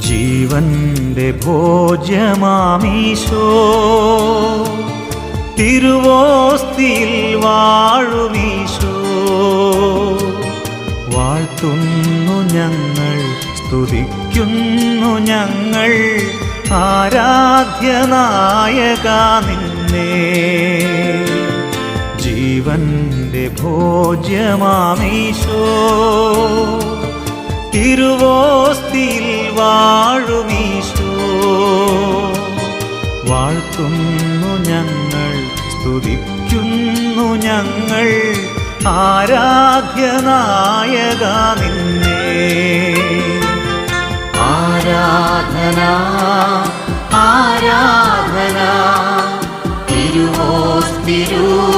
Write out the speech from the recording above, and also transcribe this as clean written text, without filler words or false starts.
ജീവന്റെ ഭോജ്യമാമീശോ തിരുവോസ്തിയിൽ വാഴുമീശോ വാഴ്ത്തുന്നു ഞങ്ങൾ സ്തുതിക്കുന്നു ഞങ്ങൾ ആരാധ്യനായക നിന്നെ ജീവന്റെ ഭോജ്യമാമീശോ തിരുവോസ്തിയിൽ വാഴുമീശോ വാഴ്ത്തുന്നു ഞങ്ങൾ സ്തുതിക്കുന്നു ഞങ്ങൾ ആരാധ്യനായക നിന്നെ ആരാധന ആരാധന തിരുവോസ്തിരൂപീശോ